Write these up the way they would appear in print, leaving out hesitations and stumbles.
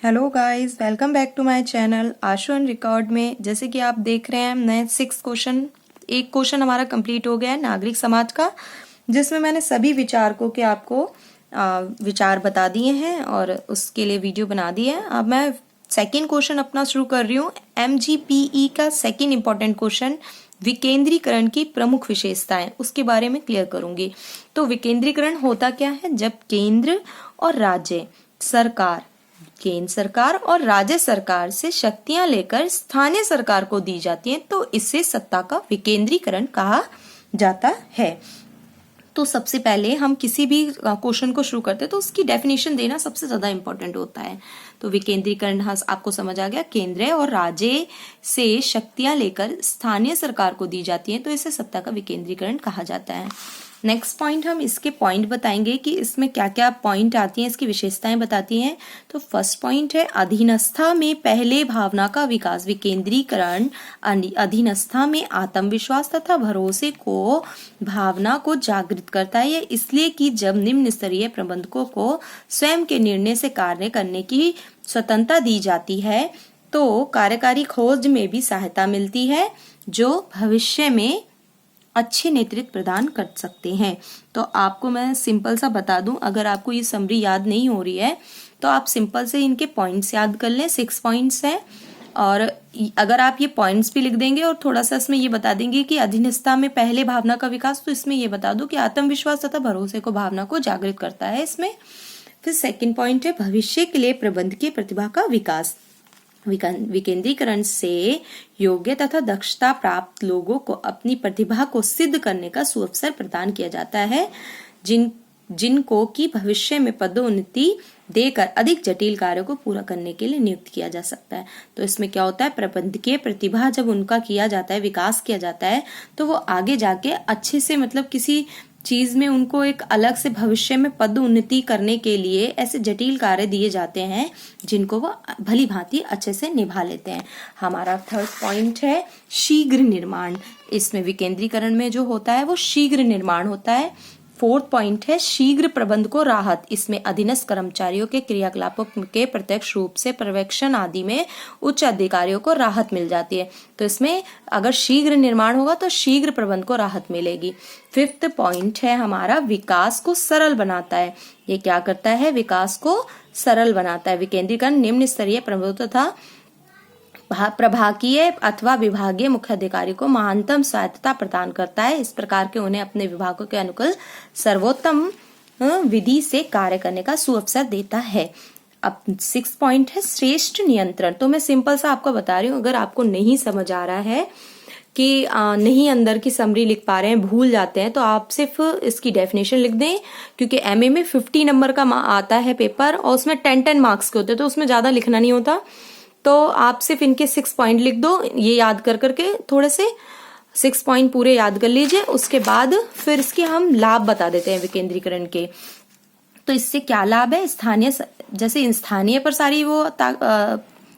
Hello guys, welcome back to my channel Ashu and record में। जैसे कि आप देख रहे हैं, हमने 6 क्वेश्चन, एक क्वेश्चन हमारा कंप्लीट हो गया है नागरिक समाज का, जिसमें मैंने सभी विचारकों के आपको विचार बता दिए हैं और उसके लिए वीडियो बना दी है। अब मैं सेकंड क्वेश्चन अपना शुरू कर रही हूँ। MGPE का सेकंड इंपॉर्टेंट क्वेश्चन, विकेंद्रीकरण की प्रमुख विशेषताएं, उसके बारे में क्लियर करूंगी। तो विकेंद्रीकरण होता क्या है? जब केंद्र और राज्य सरकार, केंद्र सरकार और राज्य सरकार से शक्तियां लेकर स्थानीय सरकार को दी जाती हैं, तो इससे सत्ता का विकेंद्रीकरण कहा जाता है। तो सबसे पहले हम किसी भी क्वेश्चन को शुरू करते हैं तो उसकी डेफिनेशन देना सबसे ज्यादा इंपॉर्टेंट होता है। तो विकेंद्रीकरण आपको समझ आ गया, केंद्र और राज्य से शक्तियां लेकर स्थानीय सरकार को दी जाती हैं, तो इसे सत्ता का विकेंद्रीकरण कहा जाता है। नेक्स्ट पॉइंट, हम इसके पॉइंट बताएंगे कि इसमें क्या क्या पॉइंट आती हैं, इसकी विशेषताएं बताती हैं। तो फर्स्ट पॉइंट है अधीनस्था में पहले भावना का विकास। विकेंद्रीकरण अधीनस्था में आत्मविश्वास तथा भरोसे को भावना को जागृत करता है। यह इसलिए कि जब निम्न स्तरीय प्रबंधकों को स्वयं के निर्णय से कार्य करने की स्वतंत्रता दी जाती है, तो कार्यकारी खोज में भी सहायता मिलती है, जो भविष्य में अच्छे नेतृत्व प्रदान कर सकते हैं। तो आपको मैं सिंपल सा बता दूं, अगर आपको ये समरी याद नहीं हो रही है तो आप सिंपल से इनके पॉइंट्स याद कर लें। 6 पॉइंट्स हैं, और अगर आप ये पॉइंट्स भी लिख देंगे और थोड़ा सा इसमें ये बता देंगे कि अधीनस्था में पहले भावना का विकास, तो इसमें ये बता दो कि आत्मविश्वास तथा भरोसे को भावना को जागृत करता है इसमें। फिर सेकंड पॉइंट है भविष्य के लिए प्रबंधकीय प्रतिभा का विकास। विकेंद्रीकरण से योग्य तथा दक्षता प्राप्त लोगों को अपनी प्रतिभा को सिद्ध करने का सुअवसर प्रदान किया जाता है, जिनको की भविष्य में पदोन्नति देकर अधिक जटिल कार्यों को पूरा करने के लिए नियुक्त किया जा सकता है। तो इसमें क्या होता है, प्रबंधकीय प्रतिभा जब उनका किया जाता है, विकास किया जाता है, तो वो आगे जाके अच्छे से, मतलब किसी चीज में उनको एक अलग से भविष्य में पद उन्नति करने के लिए ऐसे जटिल कार्य दिए जाते हैं, जिनको वो भली भांति अच्छे से निभा लेते हैं। हमारा थर्ड पॉइंट है शीघ्र निर्माण। इसमें विकेंद्रीकरण में जो होता है वो शीघ्र निर्माण होता है। फोर्थ पॉइंट है शीघ्र प्रबंध को राहत। इसमें अधीनस्थ कर्मचारियों के क्रियाकलापों के प्रत्यक्ष रूप से पर्यवेक्षण आदि में उच्च अधिकारियों को राहत मिल जाती है। तो इसमें अगर शीघ्र निर्माण होगा तो शीघ्र प्रबंध को राहत मिलेगी। फिफ्थ पॉइंट है हमारा विकास को सरल बनाता है। ये क्या करता है, विकास को सरल बनाता है। विकेंद्रीकरण निम्न स्तरीय प्रबंधों तथा प्रभागीय अथवा विभागीय मुख्य अधिकारी को महानतम स्वायत्तता प्रदान करता है। इस प्रकार के उन्हें अपने विभागों के अनुकूल सर्वोत्तम विधि से कार्य करने का सुअवसर देता है। अब 6 पॉइंट है श्रेष्ठ नियंत्रण। तो मैं सिंपल सा आपको बता रही हूँ, अगर आपको नहीं समझ आ रहा है कि नहीं अंदर की समरी लिख पा रहे हैं, भूल जाते हैं, तो आप सिर्फ इसकी डेफिनेशन लिख दें, क्योंकि एमए में 50 नंबर का आता है पेपर और उसमें 10 मार्क्स के होते हैं, तो उसमें ज्यादा लिखना नहीं होता। तो आप सिर्फ इनके 6 पॉइंट लिख दो, ये याद कर करके थोड़े से 6 पॉइंट पूरे याद कर लीजिए। उसके बाद फिर इसके हम लाभ बता देते हैं विकेंद्रीकरण के। तो इससे क्या लाभ है, स्थानीय, जैसे स्थानीय पर सारी वो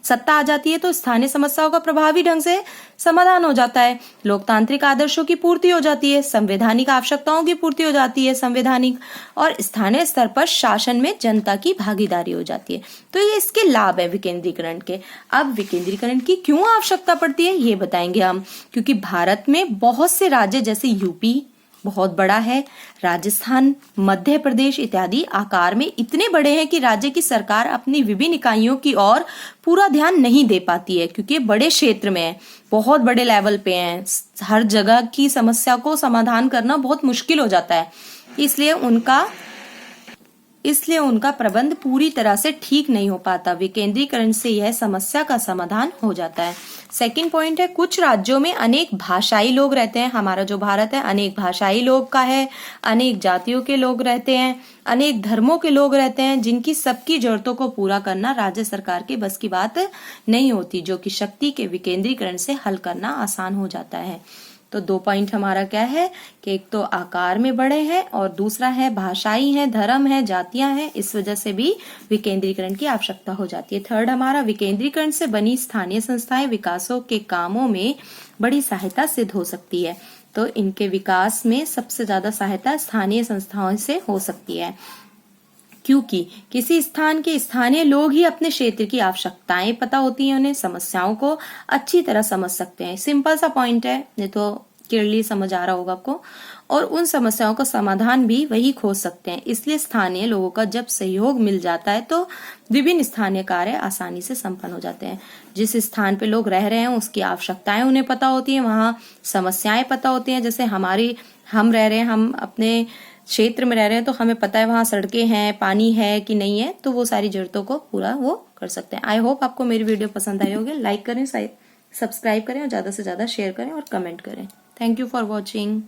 सत्ता आ जाती है, तो स्थानीय समस्याओं का प्रभावी ढंग से समाधान हो जाता है। लोकतांत्रिक आदर्शों की पूर्ति हो जाती है, संवैधानिक आवश्यकताओं की पूर्ति हो जाती है, संवैधानिक और स्थानीय स्तर पर शासन में जनता की भागीदारी हो जाती है। तो ये इसके लाभ है विकेंद्रीकरण के। अब विकेंद्रीकरण की क्यों आवश्यकता पड़ती है ये बताएंगे हम, क्योंकि भारत में बहुत से राज्य, जैसे यूपी बहुत बड़ा है, राजस्थान, मध्य प्रदेश इत्यादि आकार में इतने बड़े हैं कि राज्य की सरकार अपनी विभिन्न इकाइयों की ओर पूरा ध्यान नहीं दे पाती है, क्योंकि बड़े क्षेत्र में है, बहुत बड़े लेवल पे हैं, हर जगह की समस्या को समाधान करना बहुत मुश्किल हो जाता है। इसलिए उनका प्रबंध पूरी तरह से ठीक नहीं हो पाता। विकेंद्रीकरण से यह समस्या का समाधान हो जाता है। सेकंड पॉइंट है कुछ राज्यों में अनेक भाषाई लोग रहते हैं। हमारा जो भारत है अनेक भाषाई लोग का है, अनेक जातियों के लोग रहते हैं, अनेक धर्मों के लोग रहते हैं, जिनकी सबकी जरूरतों को पूरा करना राज्य सरकार के बस की बात नहीं होती, जो कि शक्ति के विकेंद्रीकरण से हल करना आसान हो जाता है। तो 2 पॉइंट हमारा क्या है कि एक तो आकार में बड़े हैं और दूसरा है भाषाई है, धर्म है, जातियां हैं, इस वजह से भी विकेंद्रीकरण की आवश्यकता हो जाती है। थर्ड हमारा विकेंद्रीकरण से बनी स्थानीय संस्थाएं विकासों के कामों में बड़ी सहायता सिद्ध हो सकती है। तो इनके विकास में सबसे ज्यादा सहायता स्थानीय संस्थाओं से हो सकती है। क्योंकि किसी स्थान के स्थानीय लोग ही अपने क्षेत्र की आवश्यकताएं पता होती हैं उन्हें, समस्याओं को अच्छी तरह समझ सकते हैं। सिंपल सा पॉइंट है, ये तो क्लियरली समझ आ रहा होगा आपको। और उन समस्याओं का समाधान भी वही खोज सकते हैं। इसलिए स्थानीय लोगों का जब सहयोग मिल जाता है तो विभिन्न स्थानीय कार्य आसानी से संपन्न हो जाते हैं। जिस स्थान पे लोग रह रहे हैं उसकी आवश्यकताएं उन्हें पता होती हैं, वहां समस्याएं पता होती हैं। जैसे हम रह रहे हैं, हम अपने क्षेत्र में रह रहे हैं तो हमें पता है वहां सड़कें हैं, पानी है कि नहीं है, तो वो सारी जरूरतों को पूरा वो कर सकते हैं। आई होप आपको मेरी वीडियो पसंद आई होगी। लाइक करें, सब्सक्राइब करें और ज्यादा से ज्यादा शेयर करें और कमेंट करें। Thank you for watching.